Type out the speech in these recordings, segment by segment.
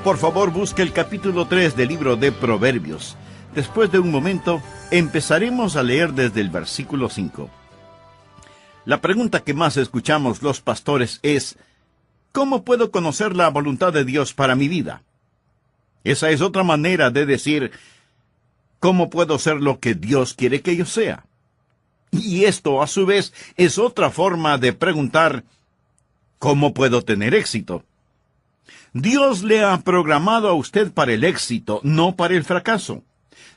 Por favor, busque el capítulo 3 del libro de Proverbios. Después de un momento, empezaremos a leer desde el versículo 5. La pregunta que más escuchamos los pastores es: ¿cómo puedo conocer la voluntad de Dios para mi vida? Esa es otra manera de decir: ¿cómo puedo ser lo que Dios quiere que yo sea? Y esto, a su vez, es otra forma de preguntar: ¿cómo puedo tener éxito? Dios le ha programado a usted para el éxito, no para el fracaso.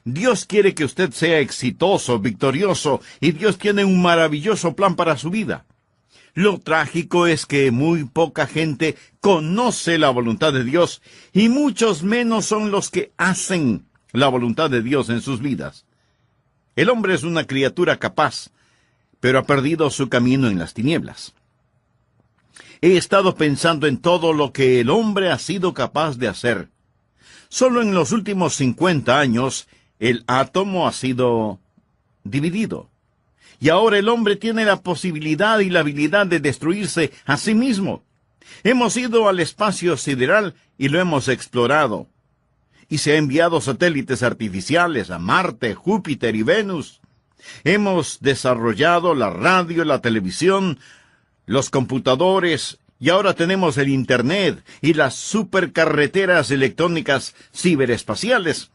Dios quiere que usted sea exitoso, victorioso, y Dios tiene un maravilloso plan para su vida. Lo trágico es que muy poca gente conoce la voluntad de Dios, y muchos menos son los que hacen la voluntad de Dios en sus vidas. El hombre es una criatura capaz, pero ha perdido su camino en las tinieblas. He estado pensando en todo lo que el hombre ha sido capaz de hacer. Solo en los últimos 50 años, el átomo ha sido dividido. Y ahora el hombre tiene la posibilidad y la habilidad de destruirse a sí mismo. Hemos ido al espacio sideral y lo hemos explorado. Y se ha enviado satélites artificiales a Marte, Júpiter y Venus. Hemos desarrollado la radio, la televisión, los computadores, y ahora tenemos el Internet y las supercarreteras electrónicas ciberespaciales.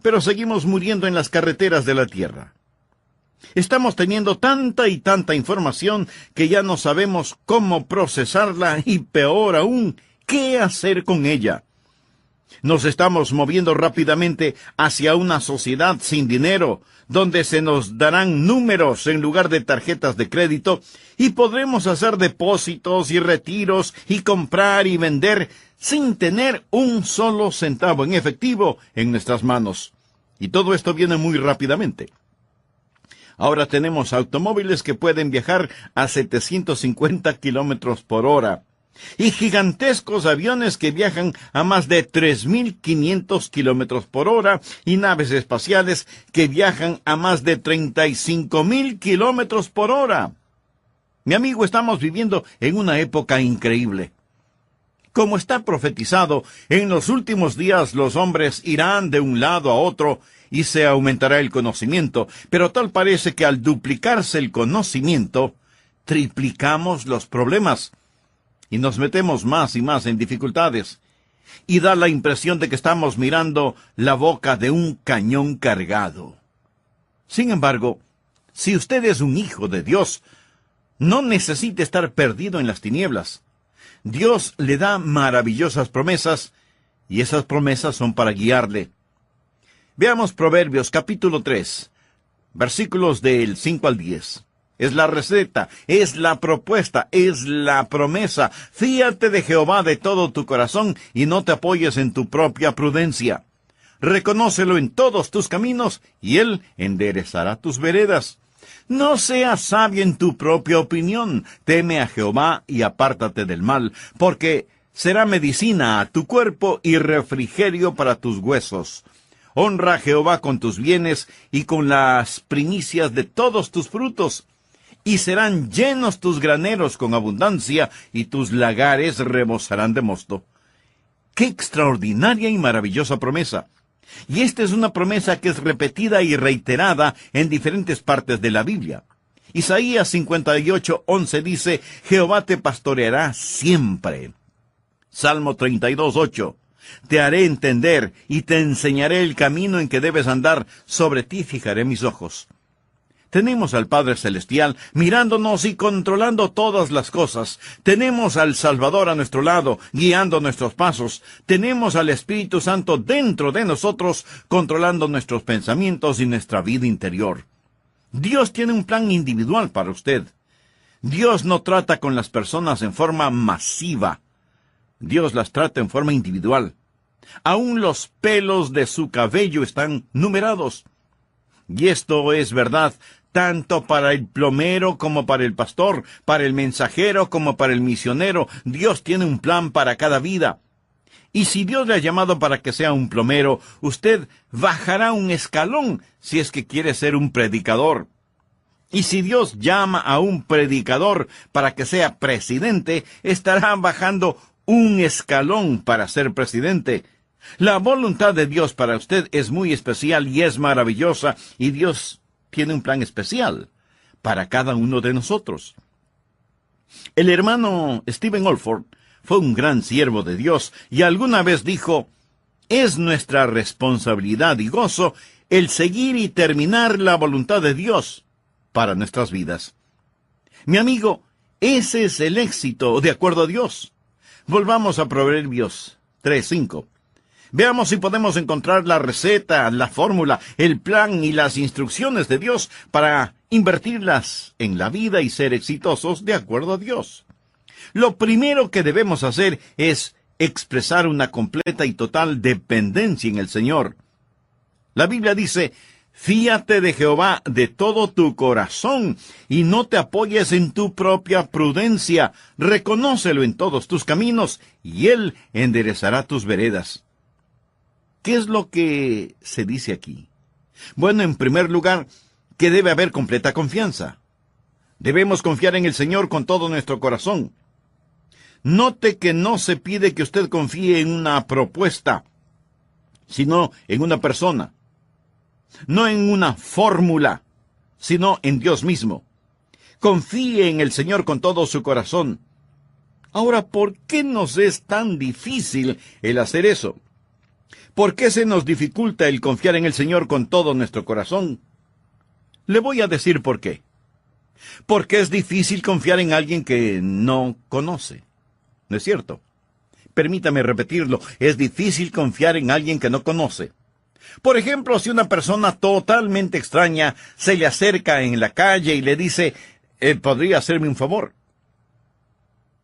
Pero seguimos muriendo en las carreteras de la Tierra. Estamos teniendo tanta y tanta información que ya no sabemos cómo procesarla y, peor aún, qué hacer con ella. Nos estamos moviendo rápidamente hacia una sociedad sin dinero, donde se nos darán números en lugar de tarjetas de crédito, y podremos hacer depósitos y retiros y comprar y vender sin tener un solo centavo en efectivo en nuestras manos. Y todo esto viene muy rápidamente. Ahora tenemos automóviles que pueden viajar a 750 kilómetros por hora. Y gigantescos aviones que viajan a más de 3.500 kilómetros por hora, y naves espaciales que viajan a más de 35.000 kilómetros por hora. Mi amigo, estamos viviendo en una época increíble. Como está profetizado, en los últimos días los hombres irán de un lado a otro y se aumentará el conocimiento, pero tal parece que al duplicarse el conocimiento, triplicamos los problemas. Y nos metemos más y más en dificultades. Y da la impresión de que estamos mirando la boca de un cañón cargado. Sin embargo, si usted es un hijo de Dios, no necesita estar perdido en las tinieblas. Dios le da maravillosas promesas, y esas promesas son para guiarle. Veamos Proverbios capítulo 3, versículos del 5 al 10. Es la receta, es la propuesta, es la promesa. Fíate de Jehová de todo tu corazón y no te apoyes en tu propia prudencia. Reconócelo en todos tus caminos y Él enderezará tus veredas. No seas sabio en tu propia opinión. Teme a Jehová y apártate del mal, porque será medicina a tu cuerpo y refrigerio para tus huesos. Honra a Jehová con tus bienes y con las primicias de todos tus frutos. Y serán llenos tus graneros con abundancia, y tus lagares rebosarán de mosto. ¡Qué extraordinaria y maravillosa promesa! Y esta es una promesa que es repetida y reiterada en diferentes partes de la Biblia. Isaías 58:11 dice: Jehová te pastoreará siempre. Salmo 32:8. Te haré entender y te enseñaré el camino en que debes andar. Sobre ti fijaré mis ojos. Tenemos al Padre Celestial mirándonos y controlando todas las cosas. Tenemos al Salvador a nuestro lado, guiando nuestros pasos. Tenemos al Espíritu Santo dentro de nosotros, controlando nuestros pensamientos y nuestra vida interior. Dios tiene un plan individual para usted. Dios no trata con las personas en forma masiva. Dios las trata en forma individual. Aún los pelos de su cabello están numerados. Y esto es verdad tanto para el plomero como para el pastor, para el mensajero como para el misionero. Dios tiene un plan para cada vida. Y si Dios le ha llamado para que sea un plomero, usted bajará un escalón si es que quiere ser un predicador. Y si Dios llama a un predicador para que sea presidente, estará bajando un escalón para ser presidente. La voluntad de Dios para usted es muy especial y es maravillosa, y Dios tiene un plan especial para cada uno de nosotros. El hermano Stephen Olford fue un gran siervo de Dios, y alguna vez dijo: es nuestra responsabilidad y gozo el seguir y terminar la voluntad de Dios para nuestras vidas. Mi amigo, ese es el éxito de acuerdo a Dios. Volvamos a Proverbios 3:5. Veamos si podemos encontrar la receta, la fórmula, el plan y las instrucciones de Dios para invertirlas en la vida y ser exitosos de acuerdo a Dios. Lo primero que debemos hacer es expresar una completa y total dependencia en el Señor. La Biblia dice: fíate de Jehová de todo tu corazón, y no te apoyes en tu propia prudencia. Reconócelo en todos tus caminos, y Él enderezará tus veredas. ¿Qué es lo que se dice aquí? Bueno, en primer lugar, que debe haber completa confianza. Debemos confiar en el Señor con todo nuestro corazón. Note que no se pide que usted confíe en una propuesta, sino en una persona. No en una fórmula, sino en Dios mismo. Confíe en el Señor con todo su corazón. Ahora, ¿por qué nos es tan difícil el hacer eso? ¿Por qué se nos dificulta el confiar en el Señor con todo nuestro corazón? Le voy a decir por qué. Porque es difícil confiar en alguien que no conoce. ¿No es cierto? Permítame repetirlo. Es difícil confiar en alguien que no conoce. Por ejemplo, si una persona totalmente extraña se le acerca en la calle y le dice: ¿podría hacerme un favor?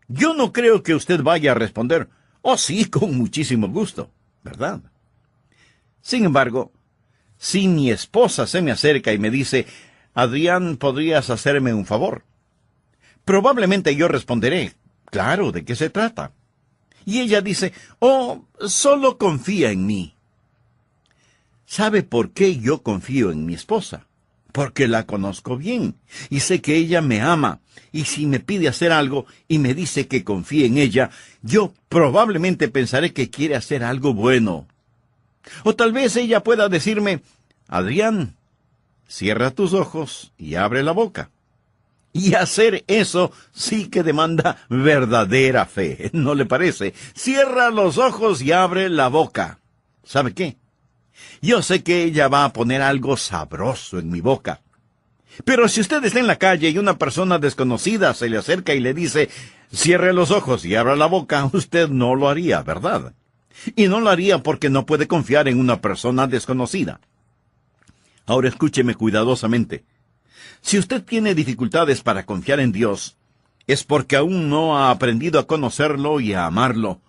Yo no creo que usted vaya a responder: oh sí, con muchísimo gusto, ¿verdad? Sin embargo, si mi esposa se me acerca y me dice: Adrián, ¿podrías hacerme un favor? Probablemente yo responderé: claro, ¿de qué se trata? Y ella dice: oh, solo confía en mí. ¿Sabe por qué yo confío en mi esposa? Porque la conozco bien, y sé que ella me ama, y si me pide hacer algo y me dice que confíe en ella, yo probablemente pensaré que quiere hacer algo bueno. O tal vez ella pueda decirme: Adrián, cierra tus ojos y abre la boca. Y hacer eso sí que demanda verdadera fe, ¿no le parece? Cierra los ojos y abre la boca. ¿Sabe qué? Yo sé que ella va a poner algo sabroso en mi boca. Pero si usted está en la calle y una persona desconocida se le acerca y le dice: cierre los ojos y abra la boca, usted no lo haría, ¿verdad? Y no lo haría porque no puede confiar en una persona desconocida. Ahora escúcheme cuidadosamente. Si usted tiene dificultades para confiar en Dios, es porque aún no ha aprendido a conocerlo y a amarlo.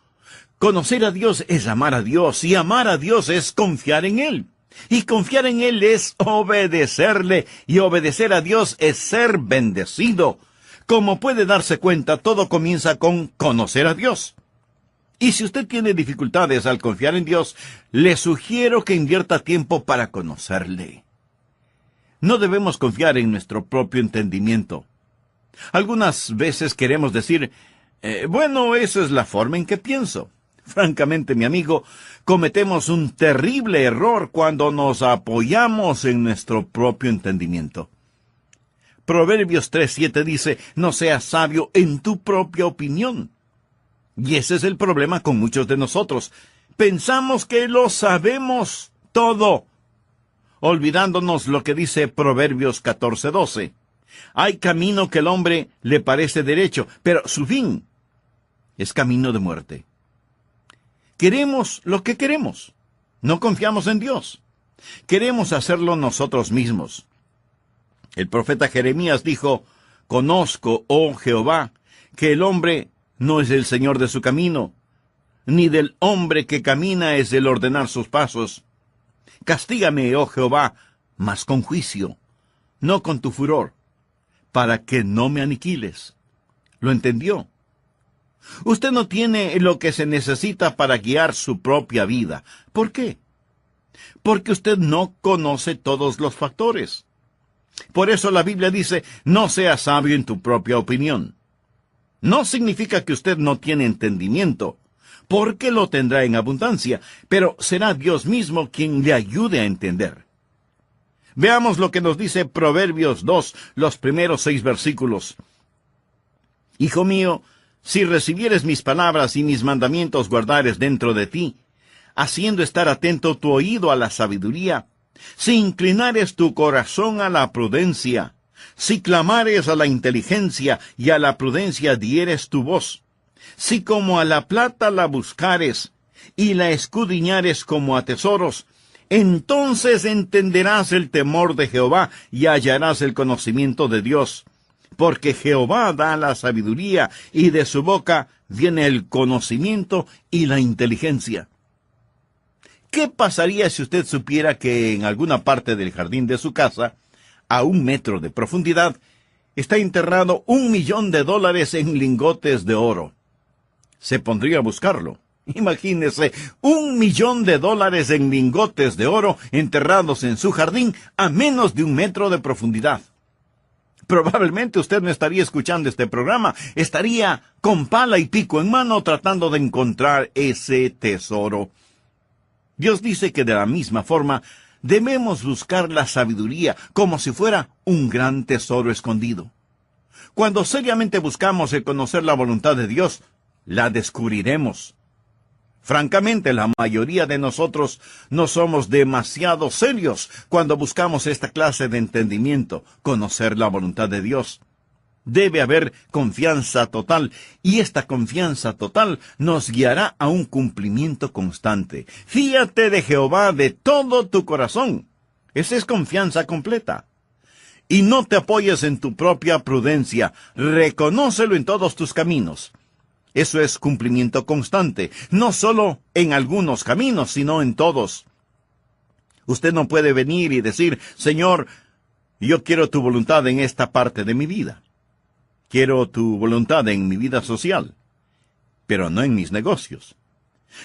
Conocer a Dios es amar a Dios, y amar a Dios es confiar en Él. Y confiar en Él es obedecerle, y obedecer a Dios es ser bendecido. Como puede darse cuenta, todo comienza con conocer a Dios. Y si usted tiene dificultades al confiar en Dios, le sugiero que invierta tiempo para conocerle. No debemos confiar en nuestro propio entendimiento. Algunas veces queremos decir: bueno, esa es la forma en que pienso. Francamente, mi amigo, cometemos un terrible error cuando nos apoyamos en nuestro propio entendimiento. Proverbios 3:7 dice: no seas sabio en tu propia opinión. Y ese es el problema con muchos de nosotros. Pensamos que lo sabemos todo, olvidándonos lo que dice Proverbios 14:12. Hay camino que el hombre le parece derecho, pero su fin es camino de muerte. Queremos lo que queremos. No confiamos en Dios. Queremos hacerlo nosotros mismos. El profeta Jeremías dijo: conozco, oh Jehová, que el hombre no es el señor de su camino, ni del hombre que camina es el ordenar sus pasos. Castígame, oh Jehová, mas con juicio, no con tu furor, para que no me aniquiles. ¿Lo entendió? Usted no tiene lo que se necesita para guiar su propia vida. ¿Por qué? Porque usted no conoce todos los factores. Por eso la Biblia dice: no seas sabio en tu propia opinión. No significa que usted no tiene entendimiento, porque lo tendrá en abundancia, pero será Dios mismo quien le ayude a entender. Veamos lo que nos dice Proverbios 2, los primeros 6 versículos. Hijo mío, si recibieres mis palabras y mis mandamientos guardares dentro de ti, haciendo estar atento tu oído a la sabiduría, si inclinares tu corazón a la prudencia, si clamares a la inteligencia y a la prudencia dieres tu voz, si como a la plata la buscares y la escudriñares como a tesoros, entonces entenderás el temor de Jehová y hallarás el conocimiento de Dios. Porque Jehová da la sabiduría y de su boca viene el conocimiento y la inteligencia. ¿Qué pasaría si usted supiera que en alguna parte del jardín de su casa, a 1 metro de profundidad, está enterrado $1.000.000 en lingotes de oro? Se pondría a buscarlo. Imagínese, $1.000.000 en lingotes de oro enterrados en su jardín a menos de 1 metro de profundidad. Probablemente usted no estaría escuchando este programa, estaría con pala y pico en mano tratando de encontrar ese tesoro. Dios dice que de la misma forma debemos buscar la sabiduría como si fuera un gran tesoro escondido. Cuando seriamente buscamos el conocer la voluntad de Dios, la descubriremos. Francamente, la mayoría de nosotros no somos demasiado serios cuando buscamos esta clase de entendimiento, conocer la voluntad de Dios. Debe haber confianza total, y esta confianza total nos guiará a un cumplimiento constante. Fíate de Jehová de todo tu corazón. Esa es confianza completa. Y no te apoyes en tu propia prudencia, reconócelo en todos tus caminos. Eso es cumplimiento constante, no solo en algunos caminos, sino en todos. Usted no puede venir y decir, Señor, yo quiero tu voluntad en esta parte de mi vida. Quiero tu voluntad en mi vida social, pero no en mis negocios.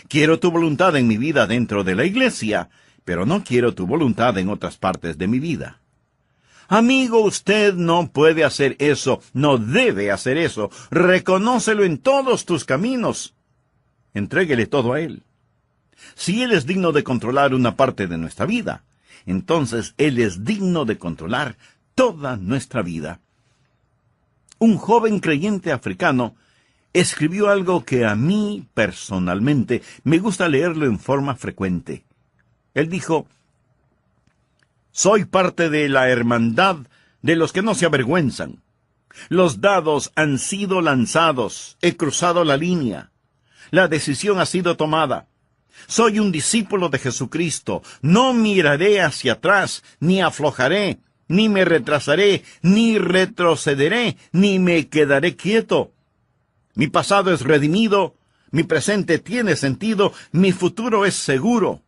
Quiero tu voluntad en mi vida dentro de la iglesia, pero no quiero tu voluntad en otras partes de mi vida. Amigo, usted no puede hacer eso, no debe hacer eso. Reconócelo en todos tus caminos. Entréguele todo a Él. Si Él es digno de controlar una parte de nuestra vida, entonces Él es digno de controlar toda nuestra vida. Un joven creyente africano escribió algo que a mí, personalmente, me gusta leerlo en forma frecuente. Él dijo, soy parte de la hermandad de los que no se avergüenzan. Los dados han sido lanzados, he cruzado la línea. La decisión ha sido tomada. Soy un discípulo de Jesucristo. No miraré hacia atrás, ni aflojaré, ni me retrasaré, ni retrocederé, ni me quedaré quieto. Mi pasado es redimido, mi presente tiene sentido, mi futuro es seguro.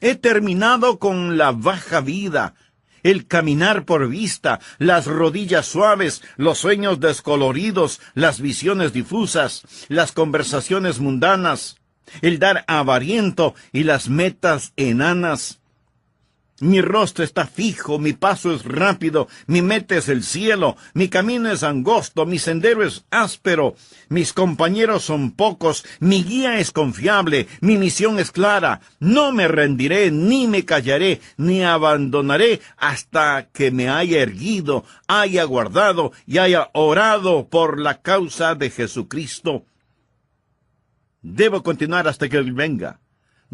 He terminado con la baja vida, el caminar por vista, las rodillas suaves, los sueños descoloridos, las visiones difusas, las conversaciones mundanas, el dar avariento y las metas enanas. Mi rostro está fijo, mi paso es rápido, mi meta es el cielo, mi camino es angosto, mi sendero es áspero, mis compañeros son pocos, mi guía es confiable, mi misión es clara. No me rendiré, ni me callaré, ni abandonaré hasta que me haya erguido, haya guardado y haya orado por la causa de Jesucristo. Debo continuar hasta que Él venga.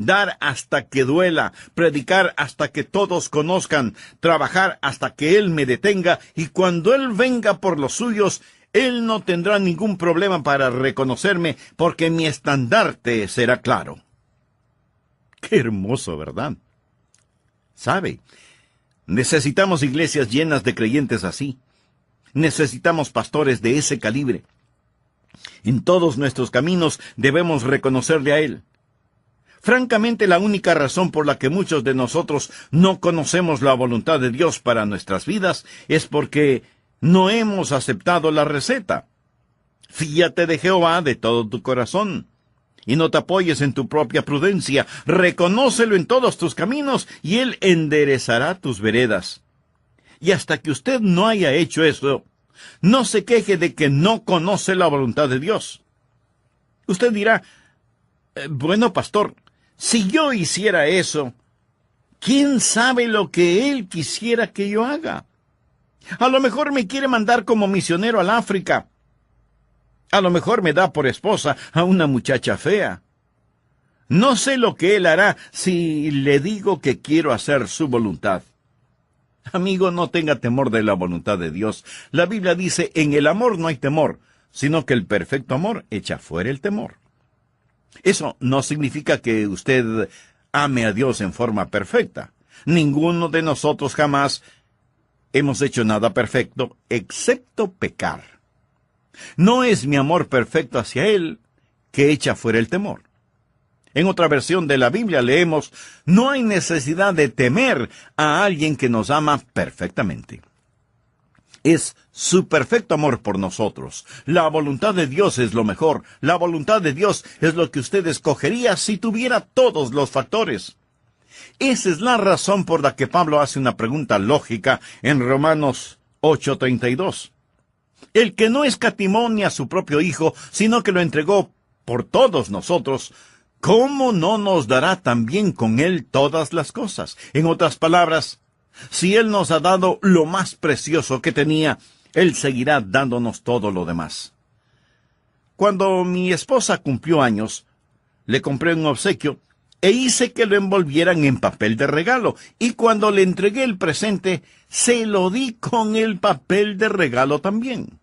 Dar hasta que duela, predicar hasta que todos conozcan, trabajar hasta que Él me detenga, y cuando Él venga por los suyos, Él no tendrá ningún problema para reconocerme, porque mi estandarte será claro. Qué hermoso, ¿verdad? ¿Sabe? Necesitamos iglesias llenas de creyentes así. Necesitamos pastores de ese calibre. En todos nuestros caminos debemos reconocerle a Él. Francamente, la única razón por la que muchos de nosotros no conocemos la voluntad de Dios para nuestras vidas es porque no hemos aceptado la receta. Fíate de Jehová de todo tu corazón, y no te apoyes en tu propia prudencia. Reconócelo en todos tus caminos, y Él enderezará tus veredas. Y hasta que usted no haya hecho eso, No se queje de que no conoce la voluntad de Dios. Usted dirá, bueno, pastor, si yo hiciera eso, ¿quién sabe lo que Él quisiera que yo haga? A lo mejor me quiere mandar como misionero al África. A lo mejor me da por esposa a una muchacha fea. No sé lo que Él hará si le digo que quiero hacer su voluntad. Amigo, no tenga temor de la voluntad de Dios. La Biblia dice, en el amor no hay temor, sino que el perfecto amor echa fuera el temor. Eso no significa que usted ame a Dios en forma perfecta. Ninguno de nosotros jamás hemos hecho nada perfecto, excepto pecar. No es mi amor perfecto hacia Él que echa fuera el temor. En otra versión de la Biblia leemos, no hay necesidad de temer a alguien que nos ama perfectamente. Es su perfecto amor por nosotros. La voluntad de Dios es lo mejor. La voluntad de Dios es lo que usted escogería si tuviera todos los factores. Esa es la razón por la que Pablo hace una pregunta lógica en Romanos 8:32. El que no escatimó ni a su propio Hijo, sino que lo entregó por todos nosotros, ¿cómo no nos dará también con Él todas las cosas? En otras palabras, si Él nos ha dado lo más precioso que tenía, Él seguirá dándonos todo lo demás. Cuando mi esposa cumplió años, le compré un obsequio e hice que lo envolvieran en papel de regalo. Y cuando le entregué el presente, se lo di con el papel de regalo también.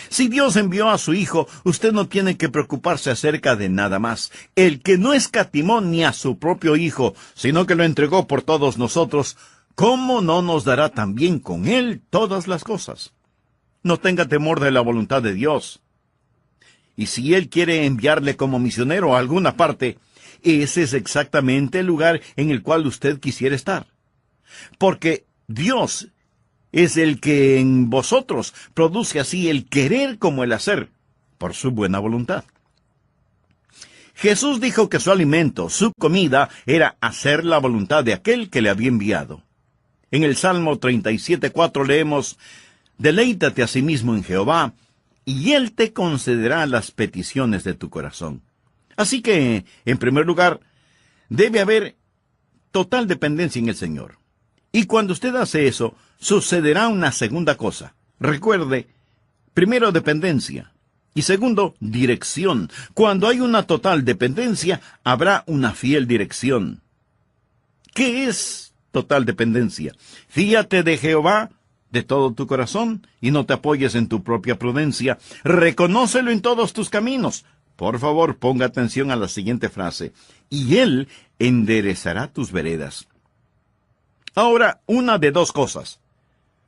Si Dios envió a su Hijo, usted no tiene que preocuparse acerca de nada más. El que no escatimó ni a su propio Hijo, sino que lo entregó por todos nosotros, ¿cómo no nos dará también con Él todas las cosas? No tenga temor de la voluntad de Dios. Y si Él quiere enviarle como misionero a alguna parte, ese es exactamente el lugar en el cual usted quisiera estar. Porque Dios es el que en vosotros produce así el querer como el hacer, por su buena voluntad. Jesús dijo que su alimento, su comida, era hacer la voluntad de aquel que le había enviado. En el Salmo 37:4 leemos, «Deleítate a sí mismo en Jehová, y Él te concederá las peticiones de tu corazón». Así que, en primer lugar, debe haber total dependencia en el Señor. Y cuando usted hace eso, sucederá una segunda cosa. Recuerde, primero dependencia y segundo dirección. Cuando hay una total dependencia, habrá una fiel dirección. ¿Qué es total dependencia? Fíate de Jehová de todo tu corazón y no te apoyes en tu propia prudencia. Reconócelo en todos tus caminos. Por favor, ponga atención a la siguiente frase. Y Él enderezará tus veredas. Ahora, una de dos cosas.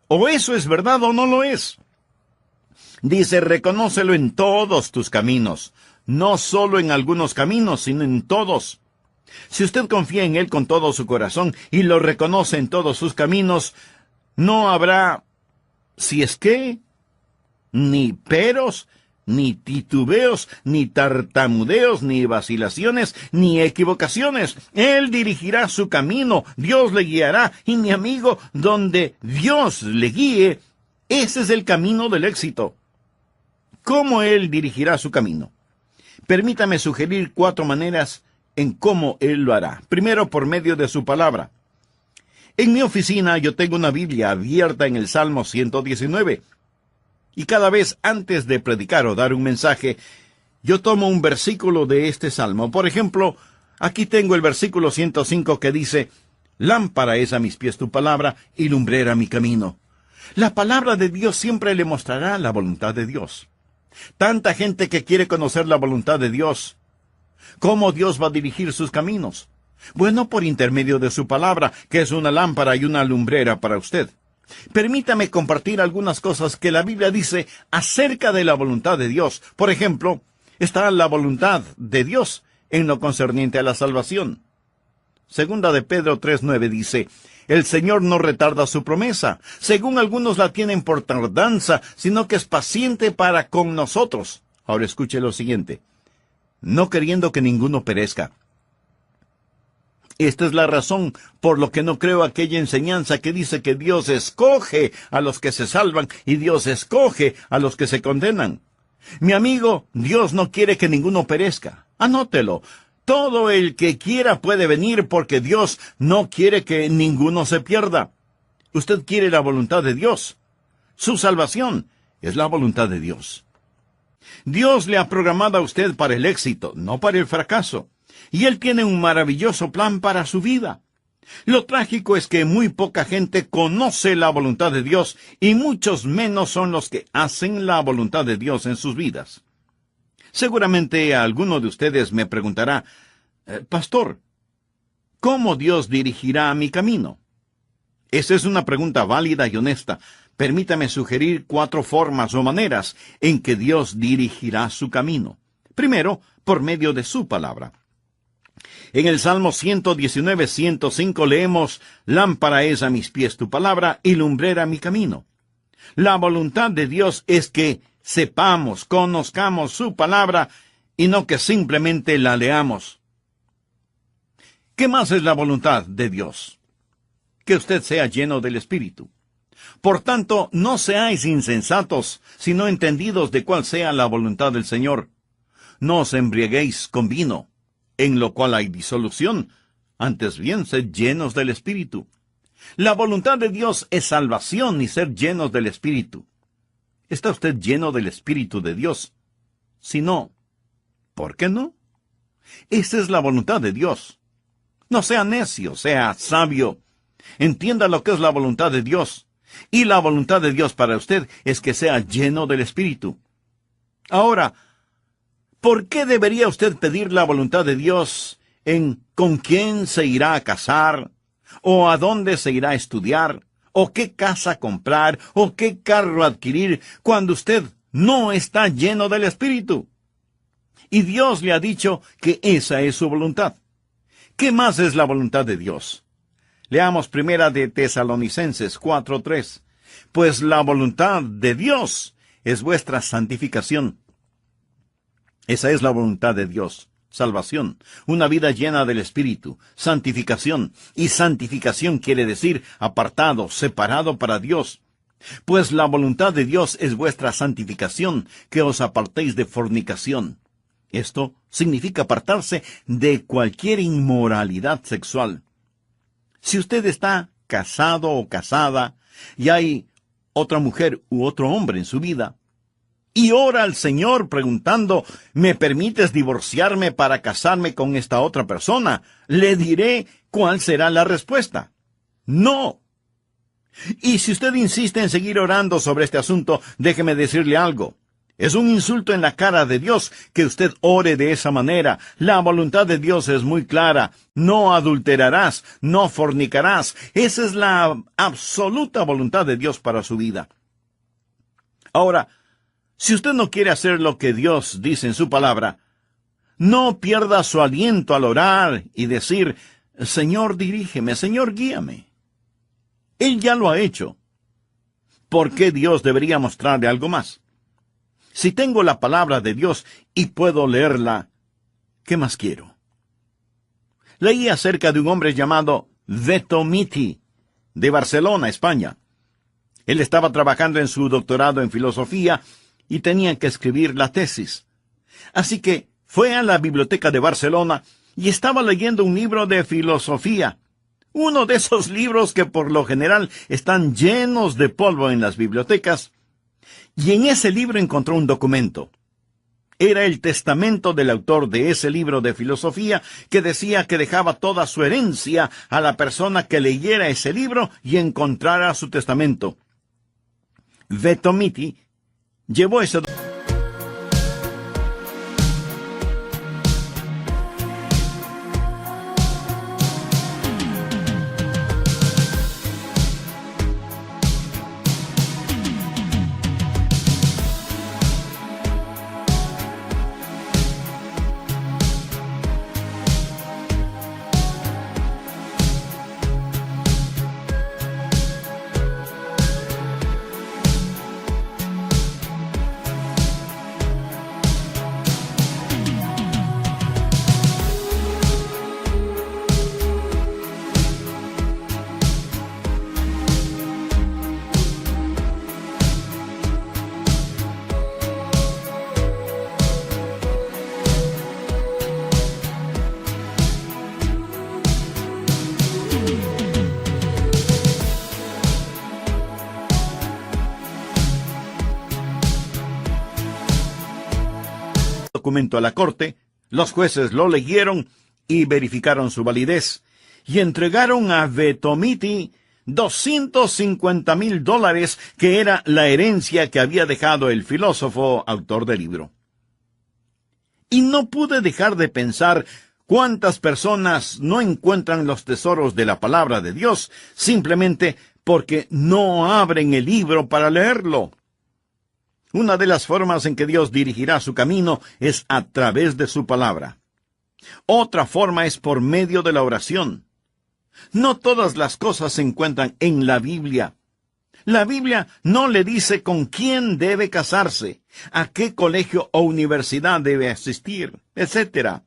O eso es verdad o no lo es. Dice, reconócelo en todos tus caminos. No solo en algunos caminos, sino en todos. Si usted confía en Él con todo su corazón y lo reconoce en todos sus caminos, no habrá, si es que, ni peros, ni titubeos, ni tartamudeos, ni vacilaciones, ni equivocaciones. Él dirigirá su camino, Dios le guiará, y mi amigo, donde Dios le guíe, ese es el camino del éxito. ¿Cómo Él dirigirá su camino? Permítame sugerir 4 maneras en cómo Él lo hará. Primero, por medio de su palabra. En mi oficina yo tengo una Biblia abierta en el Salmo 119. Y cada vez antes de predicar o dar un mensaje, yo tomo un versículo de este salmo. Por ejemplo, aquí tengo el versículo 105 que dice, «Lámpara es a mis pies tu palabra y lumbrera mi camino». La palabra de Dios siempre le mostrará la voluntad de Dios. Tanta gente que quiere conocer la voluntad de Dios. ¿Cómo Dios va a dirigir sus caminos? Bueno, por intermedio de su palabra, que es una lámpara y una lumbrera para usted. Permítame compartir algunas cosas que la Biblia dice acerca de la voluntad de Dios. Por ejemplo, está la voluntad de Dios en lo concerniente a la salvación. Segunda de Pedro 3:9 dice, «El Señor no retarda su promesa, según algunos la tienen por tardanza, sino que es paciente para con nosotros». Ahora escuche lo siguiente, «no queriendo que ninguno perezca». Esta es la razón por lo que no creo aquella enseñanza que dice que Dios escoge a los que se salvan y Dios escoge a los que se condenan. Mi amigo, Dios no quiere que ninguno perezca. Anótelo. Todo el que quiera puede venir porque Dios no quiere que ninguno se pierda. Usted quiere la voluntad de Dios. Su salvación es la voluntad de Dios. Dios le ha programado a usted para el éxito, no para el fracaso. Y Él tiene un maravilloso plan para su vida. Lo trágico es que muy poca gente conoce la voluntad de Dios y muchos menos son los que hacen la voluntad de Dios en sus vidas. Seguramente alguno de ustedes me preguntará, Pastor, ¿cómo Dios dirigirá mi camino? Esa es una pregunta válida y honesta. Permítame sugerir 4 formas o maneras en que Dios dirigirá su camino. Primero, por medio de su palabra. En el Salmo 119, 105 leemos, «Lámpara es a mis pies tu palabra y lumbrera mi camino». La voluntad de Dios es que sepamos, conozcamos su palabra y no que simplemente la leamos. ¿Qué más es la voluntad de Dios? Que usted sea lleno del Espíritu. Por tanto, no seáis insensatos, sino entendidos de cuál sea la voluntad del Señor. No os embriaguéis con vino, en lo cual hay disolución, antes bien sed llenos del Espíritu. La voluntad de Dios es salvación y ser llenos del Espíritu. ¿Está usted lleno del Espíritu de Dios? Si no, ¿por qué no? Esa es la voluntad de Dios. No sea necio, sea sabio. Entienda lo que es la voluntad de Dios. Y la voluntad de Dios para usted es que sea lleno del Espíritu. Ahora, ¿por qué debería usted pedir la voluntad de Dios en con quién se irá a casar, o a dónde se irá a estudiar, o qué casa comprar, o qué carro adquirir, cuando usted no está lleno del Espíritu? Y Dios le ha dicho que esa es su voluntad. ¿Qué más es la voluntad de Dios? Leamos primera de Tesalonicenses 4:3. Pues la voluntad de Dios es vuestra santificación. Esa es la voluntad de Dios. Salvación, una vida llena del Espíritu, santificación. Y santificación quiere decir apartado, separado para Dios. Pues la voluntad de Dios es vuestra santificación, que os apartéis de fornicación. Esto significa apartarse de cualquier inmoralidad sexual. Si usted está casado o casada, y hay otra mujer u otro hombre en su vida, y ora al Señor preguntando, ¿me permites divorciarme para casarme con esta otra persona?, le diré cuál será la respuesta. No. Y si usted insiste en seguir orando sobre este asunto, déjeme decirle algo. Es un insulto en la cara de Dios que usted ore de esa manera. La voluntad de Dios es muy clara. No adulterarás, no fornicarás. Esa es la absoluta voluntad de Dios para su vida. Ahora, si usted no quiere hacer lo que Dios dice en su palabra, no pierda su aliento al orar y decir, Señor, dirígeme, Señor, guíame. Él ya lo ha hecho. ¿Por qué Dios debería mostrarle algo más? Si tengo la palabra de Dios y puedo leerla, ¿qué más quiero? Leí acerca de un hombre llamado Veto Miti, de Barcelona, España. Él estaba trabajando en su doctorado en filosofía y tenía que escribir la tesis. Así que fue a la biblioteca de Barcelona y estaba leyendo un libro de filosofía. Uno de esos libros que por lo general están llenos de polvo en las bibliotecas. Y en ese libro encontró un documento. Era el testamento del autor de ese libro de filosofía que decía que dejaba toda su herencia a la persona que leyera ese libro y encontrara su testamento. Veto Miti llevó ese documento. documento a la corte, los jueces lo leyeron y verificaron su validez, y entregaron a Vetomiti $250,000, que era la herencia que había dejado el filósofo autor del libro. Y no pude dejar de pensar cuántas personas no encuentran los tesoros de la palabra de Dios simplemente porque no abren el libro para leerlo. Una de las formas en que Dios dirigirá su camino es a través de su palabra. Otra forma es por medio de la oración. No todas las cosas se encuentran en la Biblia. La Biblia no le dice con quién debe casarse, a qué colegio o universidad debe asistir, etc.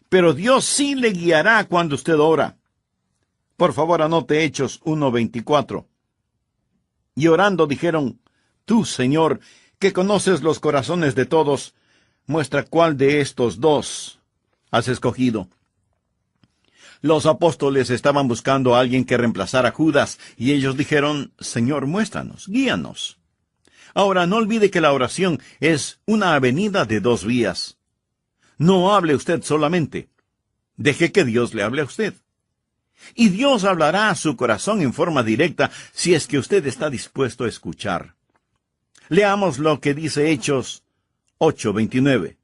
Pero Dios sí le guiará cuando usted ora. Por favor, anote Hechos 1:24. Y orando dijeron: Tú, Señor, que conoces los corazones de todos, muestra cuál de estos dos has escogido. Los apóstoles estaban buscando a alguien que reemplazara a Judas, y ellos dijeron: Señor, muéstranos, guíanos. Ahora, no olvide que la oración es una avenida de dos vías. No hable usted solamente. Deje que Dios le hable a usted. Y Dios hablará a su corazón en forma directa si es que usted está dispuesto a escuchar. Leamos lo que dice Hechos 8:29.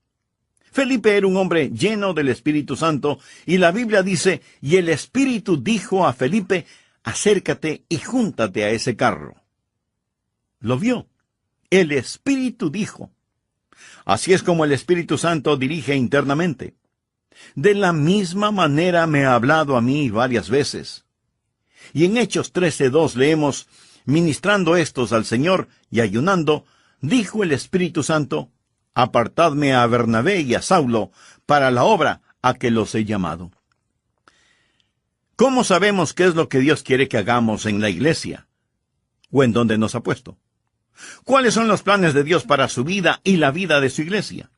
Felipe era un hombre lleno del Espíritu Santo, y la Biblia dice: y el Espíritu dijo a Felipe: acércate y júntate a ese carro. ¿Lo vio? El Espíritu dijo. Así es como el Espíritu Santo dirige internamente. De la misma manera me ha hablado a mí varias veces. Y en Hechos 13:2 leemos: ministrando estos al Señor y ayunando, dijo el Espíritu Santo: apartadme a Bernabé y a Saulo para la obra a que los he llamado. ¿Cómo sabemos qué es lo que Dios quiere que hagamos en la iglesia? ¿O en dónde nos ha puesto? ¿Cuáles son los planes de Dios para su vida y la vida de su iglesia?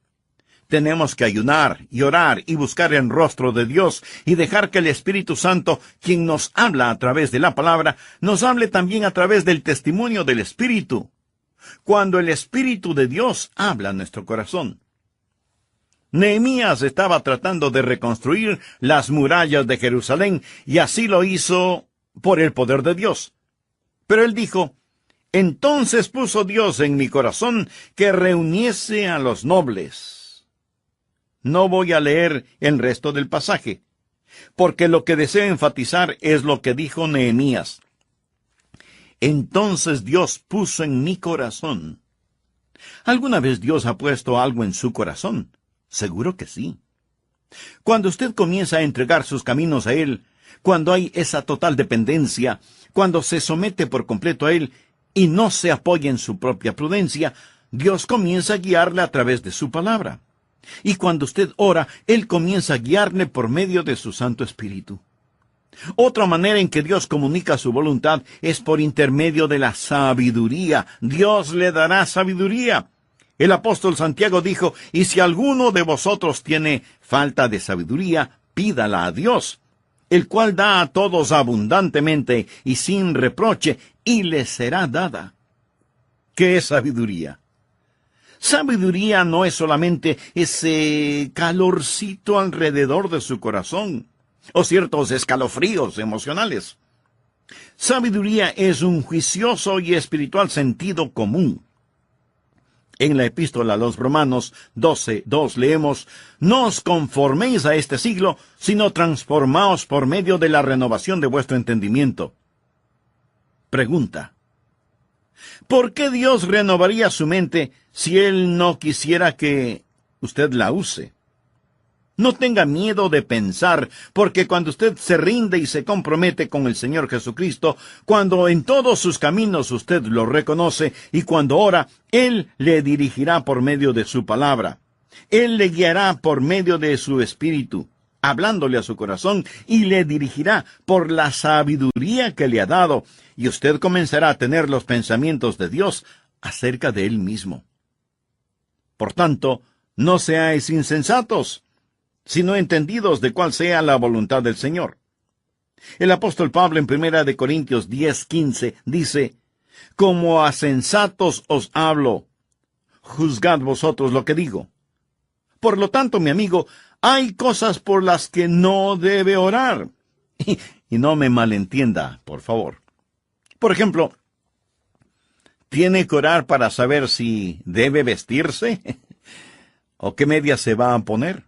Tenemos que ayunar y orar y buscar el rostro de Dios y dejar que el Espíritu Santo, quien nos habla a través de la palabra, nos hable también a través del testimonio del Espíritu. Cuando el Espíritu de Dios habla a nuestro corazón. Nehemías estaba tratando de reconstruir las murallas de Jerusalén, y así lo hizo por el poder de Dios. Pero él dijo: entonces puso Dios en mi corazón que reuniese a los nobles. No voy a leer el resto del pasaje, porque lo que deseo enfatizar es lo que dijo Nehemías. Entonces Dios puso en mi corazón. ¿Alguna vez Dios ha puesto algo en su corazón? Seguro que sí. Cuando usted comienza a entregar sus caminos a Él, cuando hay esa total dependencia, cuando se somete por completo a Él y no se apoya en su propia prudencia, Dios comienza a guiarle a través de su palabra. Y cuando usted ora, Él comienza a guiarle por medio de su Santo Espíritu. Otra manera en que Dios comunica su voluntad es por intermedio de la sabiduría. Dios le dará sabiduría. El apóstol Santiago dijo: y si alguno de vosotros tiene falta de sabiduría, pídala a Dios, el cual da a todos abundantemente y sin reproche, y le será dada. ¿Qué es sabiduría? Sabiduría no es solamente ese calorcito alrededor de su corazón, o ciertos escalofríos emocionales. Sabiduría es un juicioso y espiritual sentido común. En la epístola a los Romanos 12:2 leemos: no os conforméis a este siglo, sino transformaos por medio de la renovación de vuestro entendimiento. Pregunta: ¿por qué Dios renovaría su mente si Él no quisiera que usted la use? No tenga miedo de pensar, porque cuando usted se rinde y se compromete con el Señor Jesucristo, cuando en todos sus caminos usted lo reconoce, y cuando ora, Él le dirigirá por medio de su palabra. Él le guiará por medio de su Espíritu, hablándole a su corazón, y le dirigirá por la sabiduría que le ha dado, y usted comenzará a tener los pensamientos de Dios acerca de Él mismo. Por tanto, no seáis insensatos, sino entendidos de cuál sea la voluntad del Señor. El apóstol Pablo en 1 Corintios 10:15 dice: como a sensatos os hablo, juzgad vosotros lo que digo. Por lo tanto, mi amigo, hay cosas por las que no debe orar. Y no me malentienda, por favor. Por ejemplo, ¿tiene que orar para saber si debe vestirse? ¿O qué media se va a poner?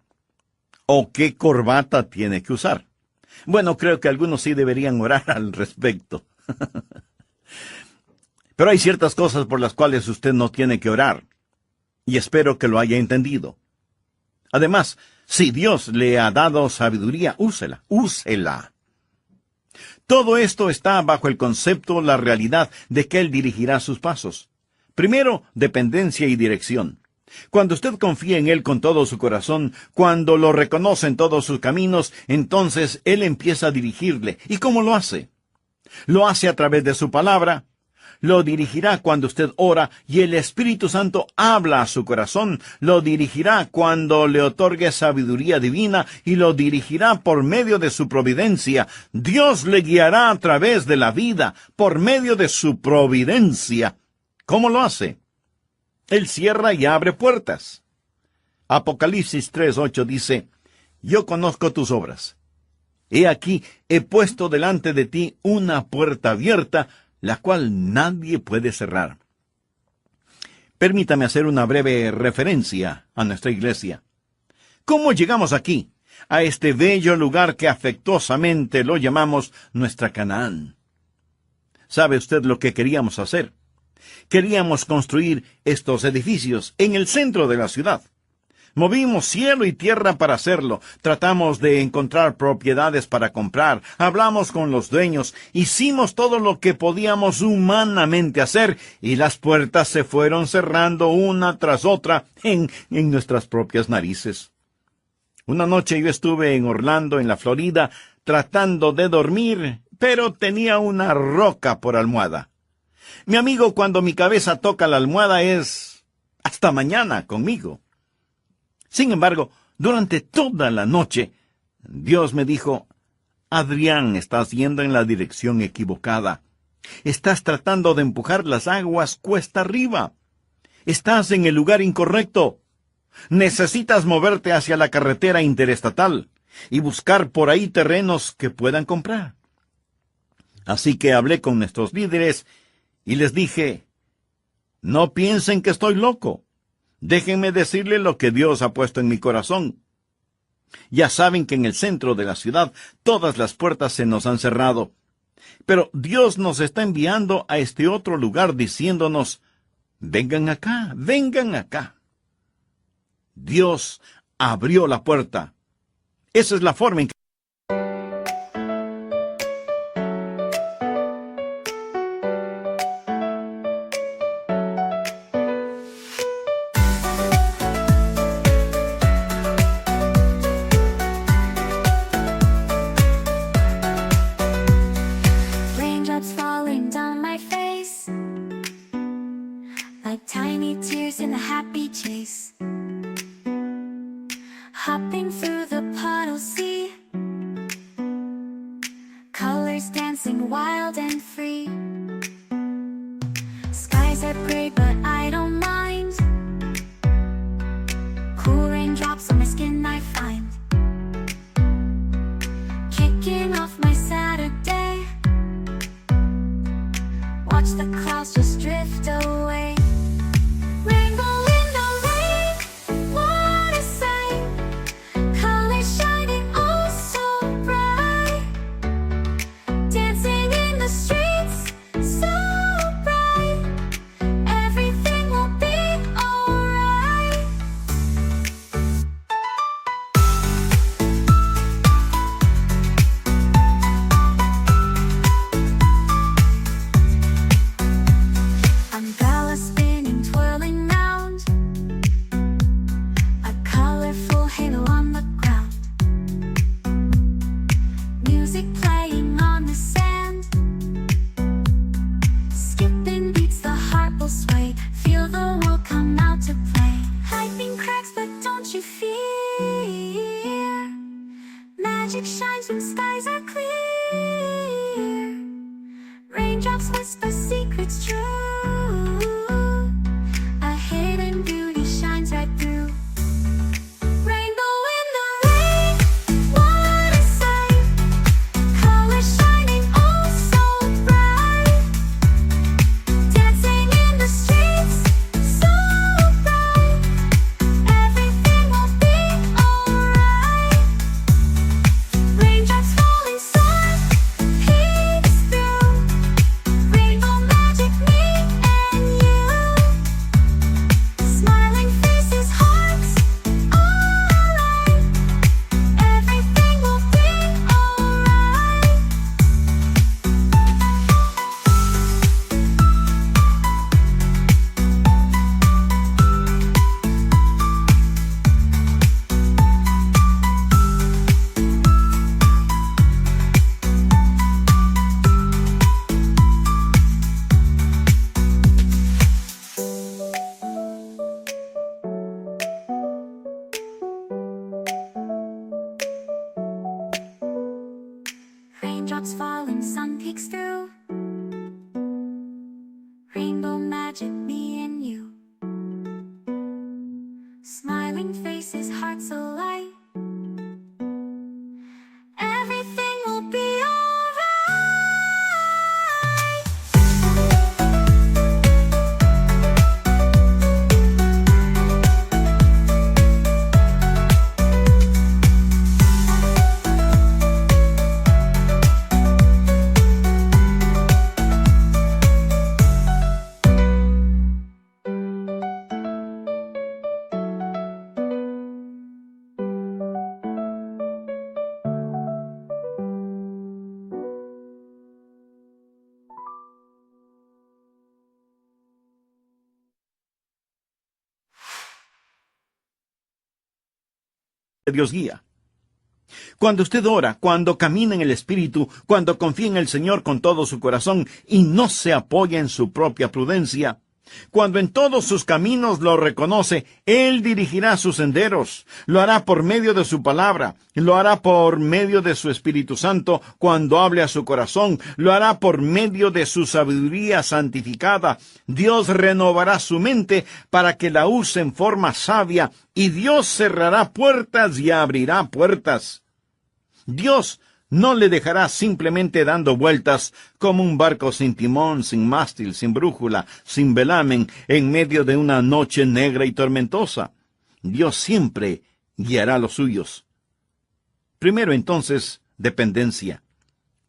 ¿O qué corbata tiene que usar? Bueno, creo que algunos sí deberían orar al respecto. Pero hay ciertas cosas por las cuales usted no tiene que orar. Y espero que lo haya entendido. Además, si Dios le ha dado sabiduría, úsela, úsela. Todo esto está bajo el concepto, la realidad de que Él dirigirá sus pasos. Primero, dependencia y dirección. Cuando usted confía en Él con todo su corazón, cuando lo reconoce en todos sus caminos, entonces Él empieza a dirigirle. ¿Y cómo lo hace? Lo hace a través de su palabra. Lo dirigirá cuando usted ora y el Espíritu Santo habla a su corazón. Lo dirigirá cuando le otorgue sabiduría divina y lo dirigirá por medio de su providencia. Dios le guiará a través de la vida por medio de su providencia. ¿Cómo lo hace? Él cierra y abre puertas. Apocalipsis 3:8 dice, yo conozco tus obras. He aquí, he puesto delante de ti una puerta abierta, la cual nadie puede cerrar. Permítame hacer una breve referencia a nuestra iglesia. ¿Cómo llegamos aquí, a este bello lugar que afectuosamente lo llamamos nuestra Canaán? ¿Sabe usted lo que queríamos hacer? Queríamos construir estos edificios en el centro de la ciudad. Movimos cielo y tierra para hacerlo. Tratamos de encontrar propiedades para comprar. Hablamos con los dueños. Hicimos todo lo que podíamos humanamente hacer. Y las puertas se fueron cerrando una tras otra en nuestras propias narices. Una noche yo estuve en Orlando, en la Florida, tratando de dormir, pero tenía una roca por almohada. Mi amigo, cuando mi cabeza toca la almohada es hasta mañana conmigo. Sin embargo, durante toda la noche, Dios me dijo, Adrián, estás yendo en la dirección equivocada. Estás tratando de empujar las aguas cuesta arriba. Estás en el lugar incorrecto. Necesitas moverte hacia la carretera interestatal y buscar por ahí terrenos que puedan comprar. Así que hablé con nuestros líderes y les dije, no piensen que estoy loco. Déjenme decirle lo que Dios ha puesto en mi corazón. Ya saben que en el centro de la ciudad todas las puertas se nos han cerrado. Pero Dios nos está enviando a este otro lugar diciéndonos, vengan acá, vengan acá. Dios abrió la puerta. Esa es la forma en que hopping through the puddle sea, colors dancing wild and free. Skies are gray but I don't mind. Cool raindrops on my skin I find. Kicking off my Saturday, watch the clouds just drift away. Magic shines when skies are clear. Raindrops whisper secrets true. A hidden beauty shines right through. Raindrops falling, sun peeks through. Rainbow magic, me and you. Smiling faces, hearts alight. Everything will be alright. Dios guía. Cuando usted ora, cuando camina en el Espíritu, cuando confía en el Señor con todo su corazón y no se apoya en su propia prudencia, cuando en todos sus caminos lo reconoce, Él dirigirá sus senderos, lo hará por medio de su palabra, lo hará por medio de su Espíritu Santo cuando hable a su corazón, lo hará por medio de su sabiduría santificada. Dios renovará su mente para que la use en forma sabia, y Dios cerrará puertas y abrirá puertas. Dios no le dejará simplemente dando vueltas como un barco sin timón, sin mástil, sin brújula, sin velamen, en medio de una noche negra y tormentosa. Dios siempre guiará a los suyos. Primero, entonces, dependencia.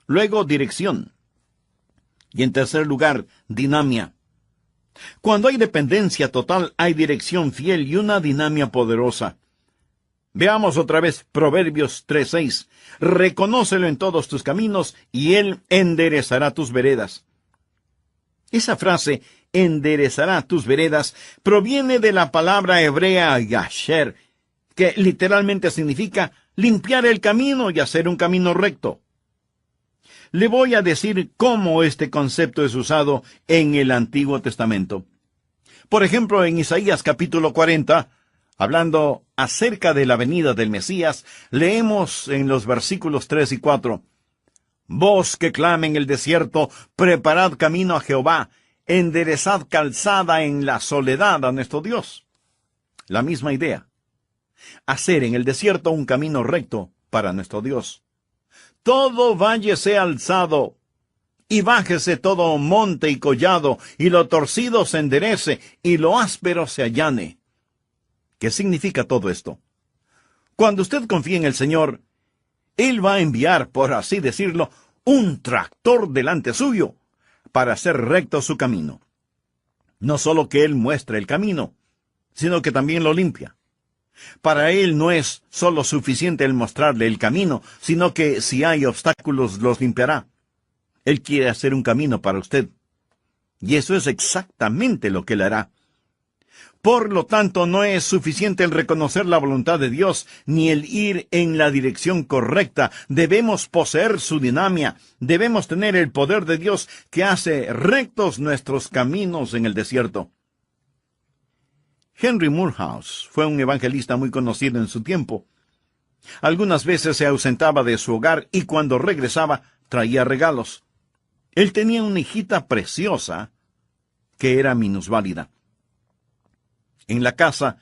Luego, dirección. Y en tercer lugar, dinamia. Cuando hay dependencia total, hay dirección fiel y una dinamia poderosa. Veamos otra vez Proverbios 3:6. Reconócelo en todos tus caminos, y Él enderezará tus veredas. Esa frase, enderezará tus veredas, proviene de la palabra hebrea yasher, que literalmente significa limpiar el camino y hacer un camino recto. Le voy a decir cómo este concepto es usado en el Antiguo Testamento. Por ejemplo, en Isaías capítulo 40, hablando acerca de la venida del Mesías, leemos en los versículos 3 y 4, «Voz que clame en el desierto, preparad camino a Jehová, enderezad calzada en la soledad a nuestro Dios». La misma idea. Hacer en el desierto un camino recto para nuestro Dios. Todo valle sea alzado, y bájese todo monte y collado, y lo torcido se enderece, y lo áspero se allane. ¿Qué significa todo esto? Cuando usted confía en el Señor, Él va a enviar, por así decirlo, un tractor delante suyo para hacer recto su camino. No solo que Él muestre el camino, sino que también lo limpia. Para Él no es solo suficiente el mostrarle el camino, sino que si hay obstáculos los limpiará. Él quiere hacer un camino para usted. Y eso es exactamente lo que Él hará. Por lo tanto, no es suficiente el reconocer la voluntad de Dios, ni el ir en la dirección correcta. Debemos poseer su dinamia. Debemos tener el poder de Dios que hace rectos nuestros caminos en el desierto. Henry Moorhouse fue un evangelista muy conocido en su tiempo. Algunas veces se ausentaba de su hogar y cuando regresaba traía regalos. Él tenía una hijita preciosa que era minusválida. En la casa,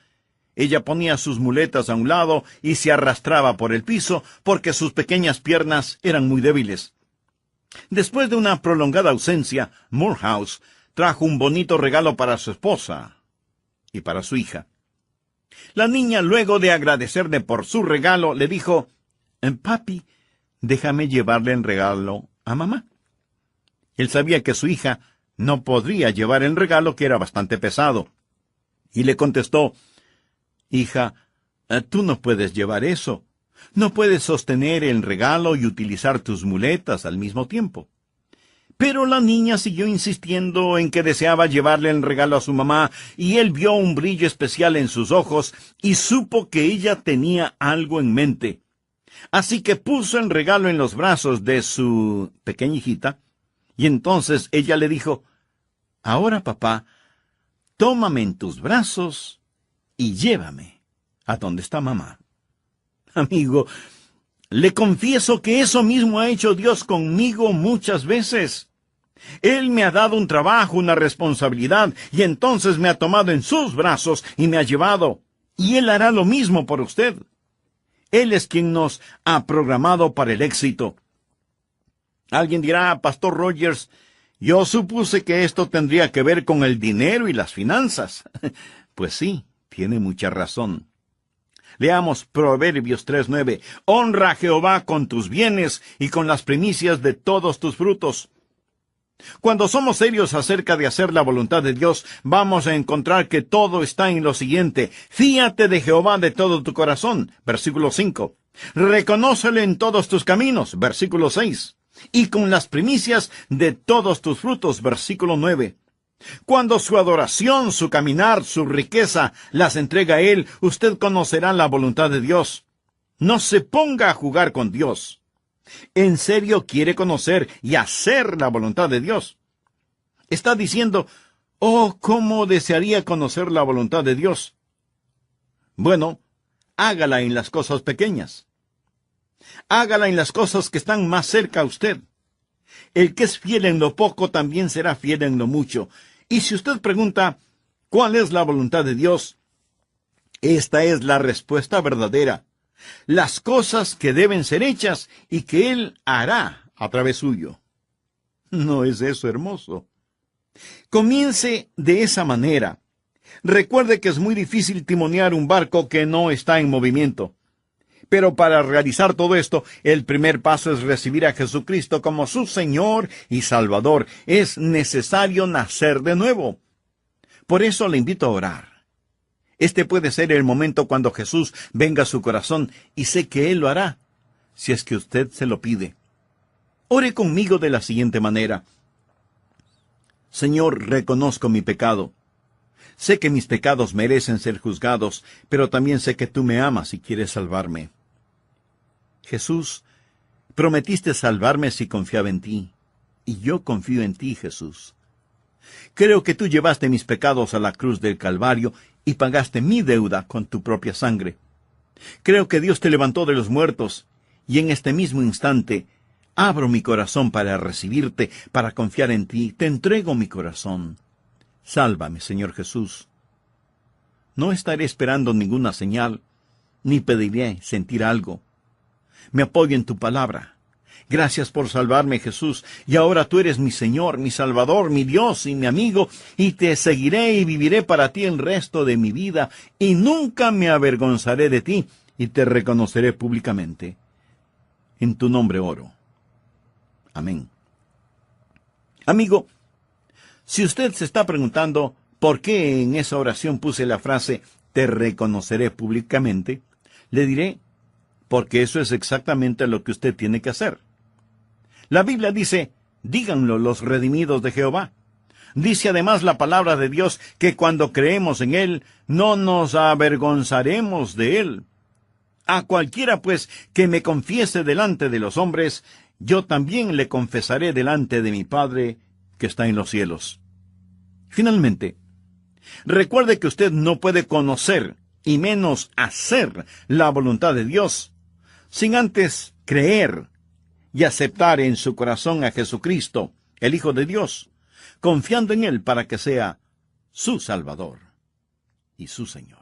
ella ponía sus muletas a un lado y se arrastraba por el piso porque sus pequeñas piernas eran muy débiles. Después de una prolongada ausencia, Moorhouse trajo un bonito regalo para su esposa y para su hija. La niña, luego de agradecerle por su regalo, le dijo, «Papi, déjame llevarle el regalo a mamá». Él sabía que su hija no podría llevar el regalo, que era bastante pesado. Y le contestó, «Hija, tú no puedes llevar eso. No puedes sostener el regalo y utilizar tus muletas al mismo tiempo». Pero la niña siguió insistiendo en que deseaba llevarle el regalo a su mamá, y él vio un brillo especial en sus ojos y supo que ella tenía algo en mente. Así que puso el regalo en los brazos de su pequeña hijita, y entonces ella le dijo, «Ahora, papá, tómame en tus brazos y llévame a donde está mamá». Amigo, Le confieso que eso mismo ha hecho Dios conmigo muchas veces. Él me ha dado un trabajo, una responsabilidad, y entonces me ha tomado en sus brazos y me ha llevado. Y Él hará lo mismo por usted. Él es quien nos ha programado para el éxito. Alguien dirá, Pastor Rogers, yo supuse que esto tendría que ver con el dinero y las finanzas. Pues sí, tiene mucha razón. Leamos Proverbios 3:9. Honra a Jehová con tus bienes y con las primicias de todos tus frutos. Cuando somos serios acerca de hacer la voluntad de Dios, vamos a encontrar que todo está en lo siguiente. Fíate de Jehová de todo tu corazón, versículo 5. Reconócele en todos tus caminos, versículo 6. Y con las primicias de todos tus frutos, versículo 9. Cuando su adoración, su caminar, su riqueza las entrega a Él, usted conocerá la voluntad de Dios. No se ponga a jugar con Dios. ¿En serio quiere conocer y hacer la voluntad de Dios? Está diciendo, oh, cómo desearía conocer la voluntad de Dios. Bueno, hágala en las cosas pequeñas. Hágala en las cosas que están más cerca a usted. El que es fiel en lo poco también será fiel en lo mucho. Y si usted pregunta, ¿cuál es la voluntad de Dios? Esta es la respuesta verdadera. Las cosas que deben ser hechas y que Él hará a través suyo. ¿No es eso hermoso? Comience de esa manera. Recuerde que es muy difícil timonear un barco que no está en movimiento. Pero para realizar todo esto, el primer paso es recibir a Jesucristo como su Señor y Salvador. Es necesario nacer de nuevo. Por eso le invito a orar. Este puede ser el momento cuando Jesús venga a su corazón, y sé que Él lo hará, si es que usted se lo pide. Ore conmigo de la siguiente manera. Señor, reconozco mi pecado. Sé que mis pecados merecen ser juzgados, pero también sé que tú me amas y quieres salvarme. Jesús, prometiste salvarme si confiaba en ti, y yo confío en ti, Jesús. Creo que tú llevaste mis pecados a la cruz del Calvario y pagaste mi deuda con tu propia sangre. Creo que Dios te levantó de los muertos, y en este mismo instante abro mi corazón para recibirte, para confiar en ti. Te entrego mi corazón. Sálvame, Señor Jesús. No estaré esperando ninguna señal, ni pediré sentir algo. Me apoyo en tu palabra. Gracias por salvarme, Jesús, y ahora tú eres mi Señor, mi Salvador, mi Dios y mi amigo, y te seguiré y viviré para ti el resto de mi vida, y nunca me avergonzaré de ti, y te reconoceré públicamente. En tu nombre oro. Amén. Amigo, si usted se está preguntando por qué en esa oración puse la frase «te reconoceré públicamente», le diré, porque eso es exactamente lo que usted tiene que hacer. La Biblia dice, díganlo los redimidos de Jehová. Dice además la palabra de Dios que cuando creemos en Él, no nos avergonzaremos de Él. A cualquiera, pues, que me confiese delante de los hombres, yo también le confesaré delante de mi Padre que está en los cielos. Finalmente, recuerde que usted no puede conocer, y menos hacer, la voluntad de Dios, sin antes creer y aceptar en su corazón a Jesucristo, el Hijo de Dios, confiando en Él para que sea su Salvador y su Señor.